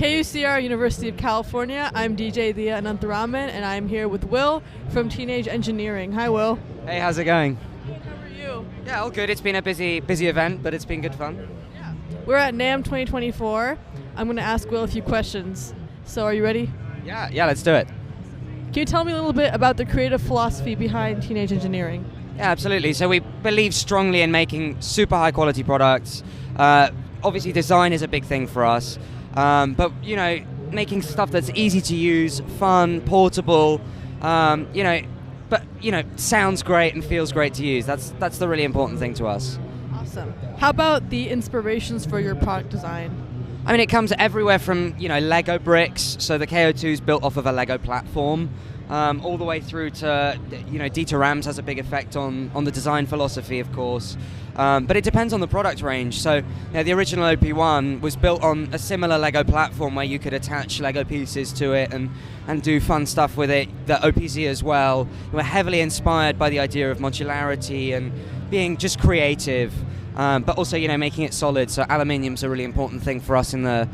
KUCR, University of California. I'm DJ Diya Anantharaman, and I'm here with Will from Teenage Engineering. Hi, Will. Hey, how's it going? Good, how are you? Yeah, all good. It's been a busy event, but it's been good fun. Yeah. We're at NAMM 2024. I'm going to ask Will a few questions. So are you ready? Yeah, let's do it. Can you tell me a little bit about the creative philosophy behind Teenage Engineering? Yeah, absolutely. So we believe strongly in making super high quality products. Obviously, design is a big thing for us. But, making stuff that's easy to use, fun, portable, sounds great and feels great to use. That's the really important thing to us. Awesome. How about the inspirations for your product design? I mean, it comes everywhere from, Lego bricks, so the KO2 is built off of a Lego platform, all the way through to, Dita Rams has a big effect on the design philosophy, of course. But it depends on the product range. So, the original OP1 was built on a similar Lego platform where you could attach Lego pieces to it and do fun stuff with it. The OPZ as well. We're heavily inspired by the idea of modularity and being just creative. But also, making it solid. So aluminium's a really important thing for us in the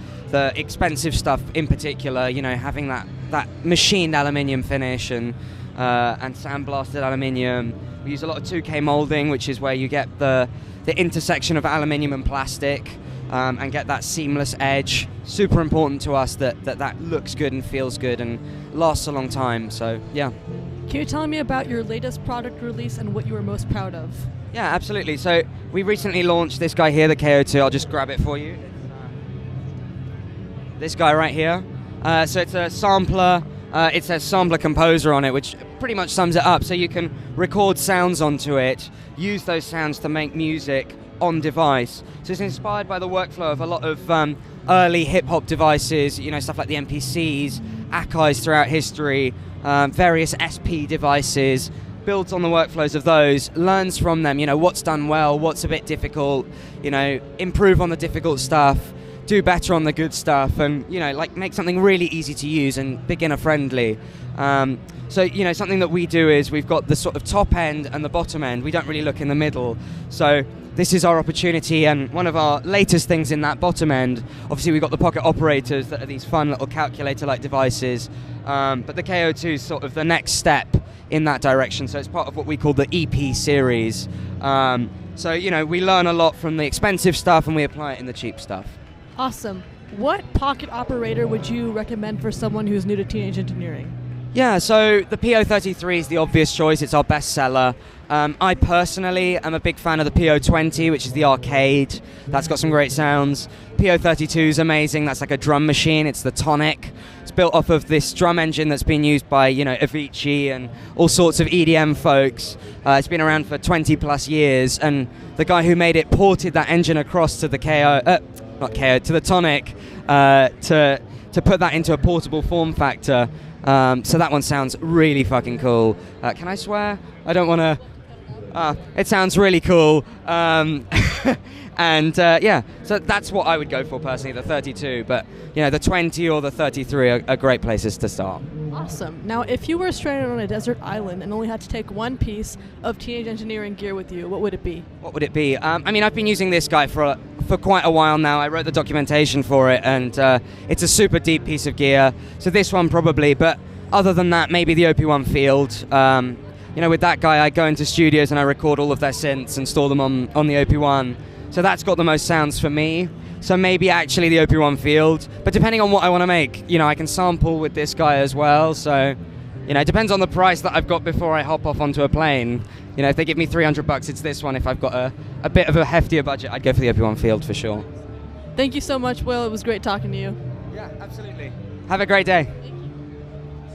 expensive stuff in particular. Having that machined aluminium finish and sandblasted aluminium. We use a lot of 2K molding, which is where you get the intersection of aluminium and plastic and get that seamless edge. Super important to us that looks good and feels good and lasts a long time. So yeah. Can you tell me about your latest product release and what you are most proud of? Yeah, absolutely. So we recently launched this guy here, the KO2. I'll just grab it for you. This guy right here. So it's a sampler. It says sampler composer on it, which pretty much sums it up. So you can record sounds onto it, use those sounds to make music on device. So it's inspired by the workflow of a lot of early hip-hop devices, stuff like the MPCs, Akai's throughout history, various SP devices, builds on the workflows of those, learns from them, what's done well, what's a bit difficult, improve on the difficult stuff, do better on the good stuff, and, make something really easy to use and beginner friendly. So, something that we do is we've got the sort of top end and the bottom end. We don't really look in the middle. So this is our opportunity, and one of our latest things in that bottom end, obviously we've got the pocket operators that are these fun little calculator-like devices, but the KO2 is sort of the next step in that direction, so it's part of what we call the EP series. So, we learn a lot from the expensive stuff and we apply it in the cheap stuff. Awesome. What pocket operator would you recommend for someone who's new to Teenage Engineering? Yeah, so the PO33 is the obvious choice. It's our best seller. I personally am a big fan of the PO20, which is the arcade. That's got some great sounds. PO32 is amazing. That's like a drum machine. It's the Tonic. It's built off of this drum engine that's been used by, Avicii and all sorts of EDM folks. It's been around for 20 plus years, and the guy who made it ported that engine across to the to the Tonic to put that into a portable form factor. So that one sounds really fucking cool. Can I swear? I don't want to. It sounds really cool. And so that's what I would go for personally, the 32. But the 20 or the 33 are great places to start. Awesome. Now, if you were stranded on a desert island and only had to take one piece of Teenage Engineering gear with you, what would it be? What would it be? I've been using this guy for quite a while now. I wrote the documentation for it, and it's a super deep piece of gear. So this one probably, but other than that, maybe the OP1 Field. With that guy, I go into studios and I record all of their synths and store them on the OP1. So that's got the most sounds for me. So maybe actually the OP1 Field. But depending on what I want to make, I can sample with this guy as well. So, it depends on the price that I've got before I hop off onto a plane. If they give me $300, it's this one. If I've got a bit of a heftier budget, I'd go for the OP1 Field for sure. Thank you so much, Will. It was great talking to you. Yeah, absolutely. Have a great day. Thank you.